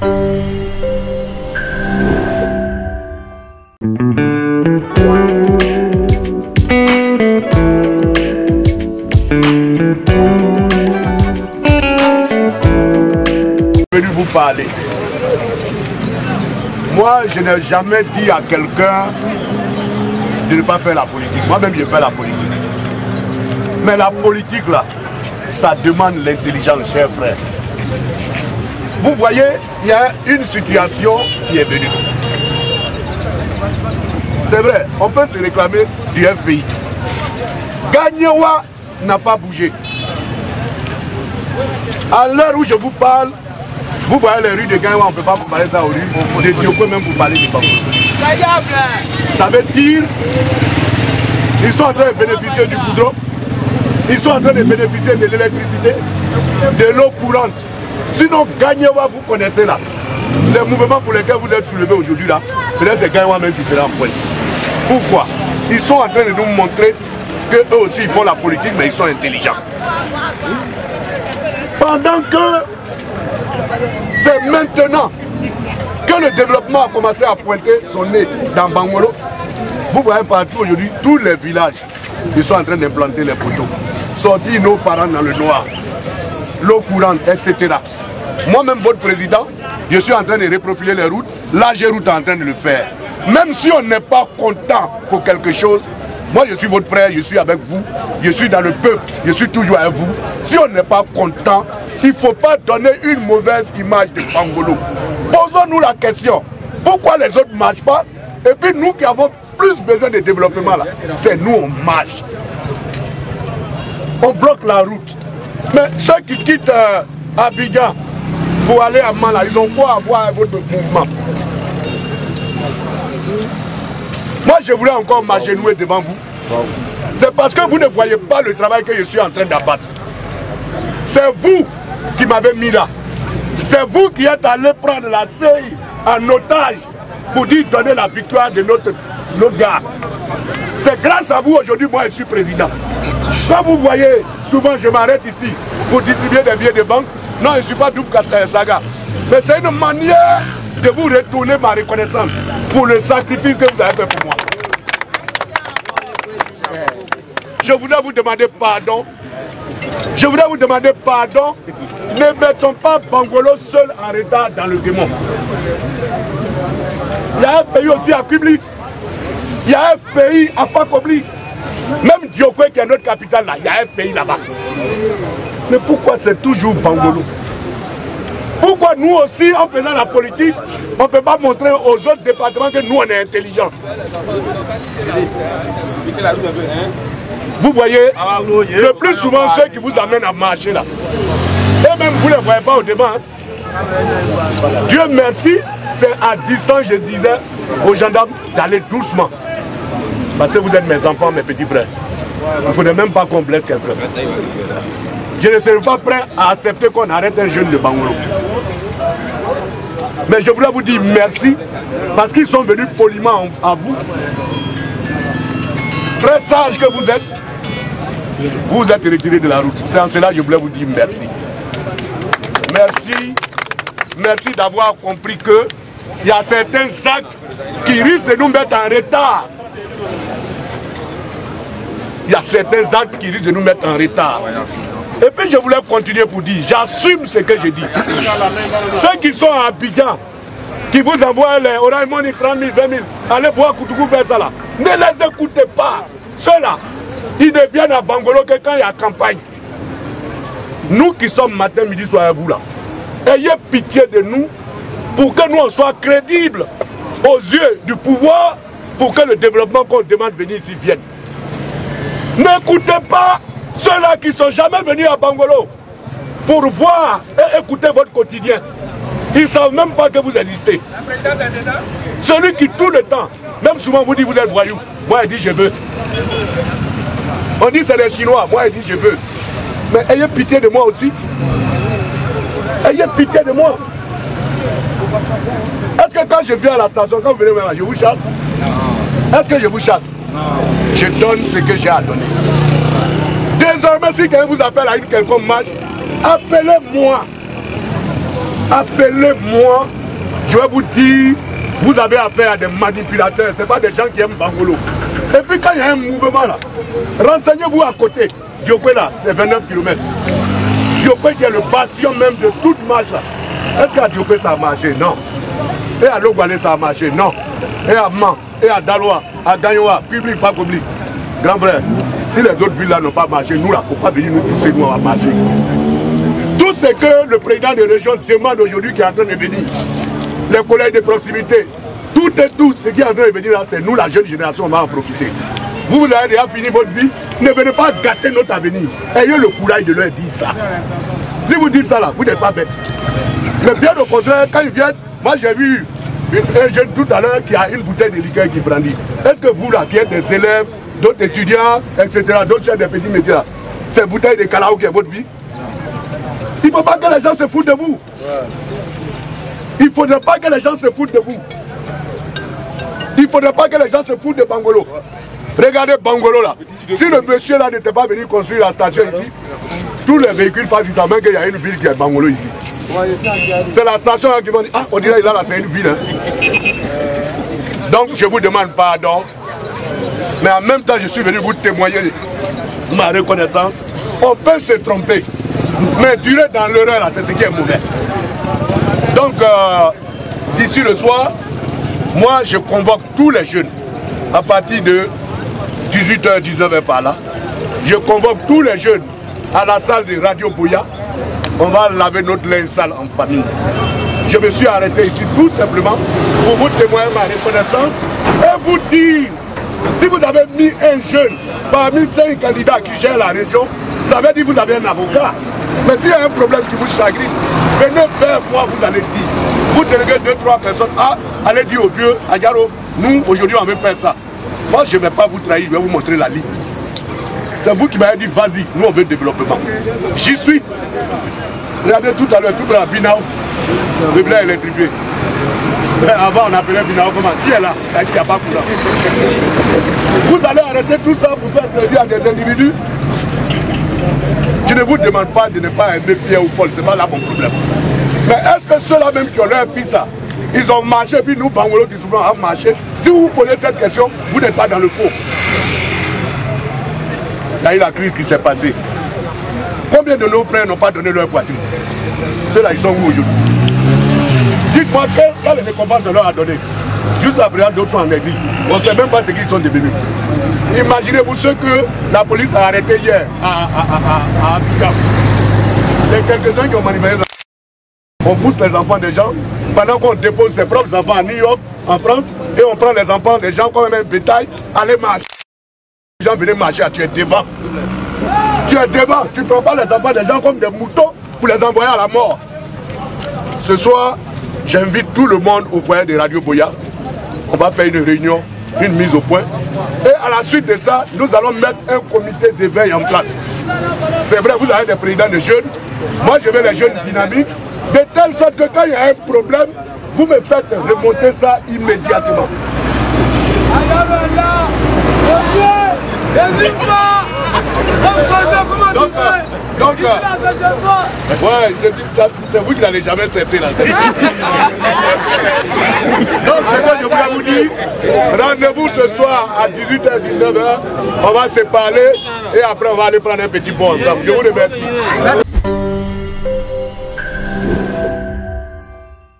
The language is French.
Venu vous parler. Moi, je n'ai jamais dit à quelqu'un de ne pas faire la politique. Moi-même, je fais la politique. Mais la politique, là, ça demande l'intelligence, chers frères. Vous voyez, il y a une situation qui est venue. C'est vrai, on peut se réclamer du FPI. Gagnewa n'a pas bougé. À l'heure où je vous parle, vous voyez les rues de Gagnewa, on ne peut pas vous parler ça aux rues. De Dioko même vous parler de Bambo. Ça veut dire ils sont en train de bénéficier du goudron, ils sont en train de bénéficier de l'électricité, de l'eau courante. Sinon, Gagnewa, vous connaissez là. Les mouvements pour lesquels vous êtes soulevés aujourd'hui là, peut-être c'est Gagnewa même qui sera en point. Pourquoi? Ils sont en train de nous montrer qu'eux aussi ils font la politique, mais ils sont intelligents. Pendant que c'est maintenant que le développement a commencé à pointer son nez dans Bangolo, vous voyez partout aujourd'hui, tous les villages, ils sont en train d'implanter les poteaux. Sortir nos parents dans le noir, l'eau courante, etc. Moi-même, votre président, je suis en train de reprofiler les routes. l'AGEROUTE est en train de le faire. Même si on n'est pas content pour quelque chose, moi je suis votre frère, je suis avec vous, je suis dans le peuple, je suis toujours avec vous. Si on n'est pas content, il ne faut pas donner une mauvaise image de Bangolo. Posons-nous la question, pourquoi les autres ne marchent pas? Et puis nous qui avons plus besoin de développement là, c'est nous on marche. On bloque la route. Mais ceux qui quittent Abidjan pour aller à Mala, ils ont quoi à voir avec votre mouvement? Moi je voulais encore m'agenouiller devant vous. C'est parce que vous ne voyez pas le travail que je suis en train d'abattre. C'est vous qui m'avez mis là. C'est vous qui êtes allé prendre la CI en otage pour dire donner la victoire de nos gars. C'est grâce à vous aujourd'hui, moi je suis président. Quand vous voyez, souvent je m'arrête ici pour distribuer des billets de banque. Non, je ne suis pas double saga. Mais c'est une manière de vous retourner ma reconnaissance pour le sacrifice que vous avez fait pour moi. Je voudrais vous demander pardon. Je voudrais vous demander pardon. Ne mettons pas Bangolo seul en retard dans le démon. Il y a un pays aussi à Kubli. Il y a un pays à Fakobli. Même Diokwe qui est notre capitale là, il y a un pays là-bas. Mais pourquoi c'est toujours Bangolo? Pourquoi nous aussi, en faisant la politique, on ne peut pas montrer aux autres départements que nous on est intelligents? Vous voyez, le plus souvent ceux qui vous amènent à marcher là, et même vous ne les voyez pas au débat. Dieu merci, c'est à distance, je disais aux gendarmes d'aller doucement. Parce que vous êtes mes enfants, mes petits frères. Il ne faudrait même pas qu'on blesse quelqu'un. Je ne serai pas prêt à accepter qu'on arrête un jeune de Bangolo. Mais je voulais vous dire merci parce qu'ils sont venus poliment à vous. Très sage que vous êtes retiré de la route. C'est en cela que je voulais vous dire merci. Merci. Merci d'avoir compris qu'il y a certains actes qui risquent de nous mettre en retard. Il y a certains actes qui risquent de nous mettre en retard. Et puis je voulais continuer pour dire, j'assume ce que je dis. Ceux qui sont à Abidjan, qui vous envoient les Orange Money 30 000, 20 000, allez voir Koutoukou faire ça là. Ne les écoutez pas. Ceux-là, ils ne viennent à Bangolo que quand il y a campagne. Nous qui sommes matin, midi, soir avec vous là, ayez pitié de nous pour que nous on soit crédibles aux yeux du pouvoir pour que le développement qu'on demande de venir ici vienne. N'écoutez pas ceux-là qui ne sont jamais venus à Bangolo pour voir et écouter votre quotidien. Ils ne savent même pas que vous existez. Celui qui tout le temps, même souvent vous dit vous êtes voyou, moi il dit je veux. On dit c'est les Chinois, moi il dit je veux. Mais ayez pitié de moi aussi. Ayez pitié de moi. Est-ce que quand je viens à la station, quand vous venez je vous chasse? Est-ce que je vous chasse? Je donne ce que j'ai à donner. Désormais, si quelqu'un vous appelle à une quelconque marche, appelez-moi. appelez-moi, je vais vous dire, vous avez affaire à des manipulateurs, ce n'est pas des gens qui aiment Bangolo. Et puis quand il y a un mouvement là, renseignez-vous à côté. Diokwe là, c'est 29 km. Diokwe qui est le bastion même de toute marche là. Est-ce qu'à Diokwe ça a marché? Non. Et à Logwale ça a marché? Non. Et à Man, et à Daloa, à Ganyoa, public, pas public. Grand frère, si les autres villes là n'ont pas marché, nous là, il ne faut pas venir nous pousser, nous à marcher ici. Tout ce que le président de région demande aujourd'hui qui est en train de venir, les collèges de proximité, tout et tout ce qui est en train de venir là, c'est nous, la jeune génération, on va en profiter. Vous avez déjà fini votre vie, ne venez pas gâter notre avenir. Ayez le courage de leur dire ça. Si vous dites ça là, vous n'êtes pas bête. Mais bien au contraire, quand ils viennent, moi j'ai vu un jeune tout à l'heure qui a une bouteille de liqueur qui brandit. Est-ce que vous là, qui êtes des élèves, d'autres étudiants, etc., d'autres chefs de petits métiers là, ces bouteilles de Kalao qui est votre vie? Il ne faut pas que les gens se foutent de vous. Il ne faudrait pas que les gens se foutent de vous. Il ne faudrait pas que les gens se foutent de Bangolo. Regardez Bangolo là. Si le monsieur là n'était pas venu construire la station ici, tous les véhicules passent ici, même qu'il y a une ville qui est Bangolo ici. C'est la station là qui vont dire, ah, on dirait là, c'est une ville. Hein. Donc je vous demande pardon. Mais en même temps, je suis venu vous témoigner ma reconnaissance. On peut se tromper. Mais durer dans l'erreur, c'est ce qui est mauvais. Donc, d'ici le soir, moi, je convoque tous les jeunes à partir de 18h, 19h par là. Je convoque tous les jeunes à la salle de Radio Bouya. On va laver notre linge sale en famille. Je me suis arrêté ici tout simplement pour vous témoigner ma reconnaissance et vous dire, si vous avez mis un jeune parmi 5 candidats qui gèrent la région, ça veut dire que vous avez un avocat. Mais s'il y a un problème qui vous chagrine, venez vers moi, vous allez dire. Vous déléguez 2-3 personnes, ah, allez dire au vieux, à Yaro, nous aujourd'hui on veut faire ça. Moi je ne vais pas vous trahir, je vais vous montrer la ligne. C'est vous qui m'avez dit, vas-y, nous on veut développement. J'y suis. Regardez tout à l'heure, tout dans la Binao, le blé électrifié. Mais avant on appelait Binao comment? Qui est là? Il n'y a pas courant. Vous allez arrêter tout ça pour faire plaisir à des individus. Je ne vous demande pas de ne pas aimer Pierre ou Paul, ce n'est pas là mon problème. Mais est-ce que ceux-là même qui ont leur fils là, ils ont marché, puis nous, Bangolo, qui souvent ont marché? Si vous vous posez cette question, vous n'êtes pas dans le faux. Il y a eu la crise qui s'est passée. Combien de nos frères n'ont pas donné leur voiture? Ceux-là, ils sont où aujourd'hui? Dites-moi quelle récompense on leur a donné. Juste après, d'autres sont en exil. On ne sait même pas ce qu'ils sont devenus. Imaginez-vous ce que la police a arrêté hier à Abidjan. Il y a quelques-uns qui ont manifesté. On pousse les enfants des gens pendant qu'on dépose ses propres enfants à New York, en France, et on prend les enfants des gens comme un bétail, aller marcher. Les gens venaient marcher, tu es devant. Tu es devant, tu ne prends pas les enfants des gens comme des moutons pour les envoyer à la mort. Ce soir, j'invite tout le monde au foyer de Radio Bouya. On va faire une réunion, une mise au point. Et à la suite de ça, nous allons mettre un comité de veille en place. C'est vrai, vous avez des présidents de jeunes. Moi, je veux les jeunes dynamiques. De telle sorte que quand il y a un problème, vous me faites remonter ça immédiatement. Donc, ouais, c'est vous qui n'allez jamais cesser là. Donc, c'est quoi je voulais vous dire. Rendez-vous ce soir à 18h, 19h. On va se parler et après on va aller prendre un petit pot ensemble. Je vous remercie.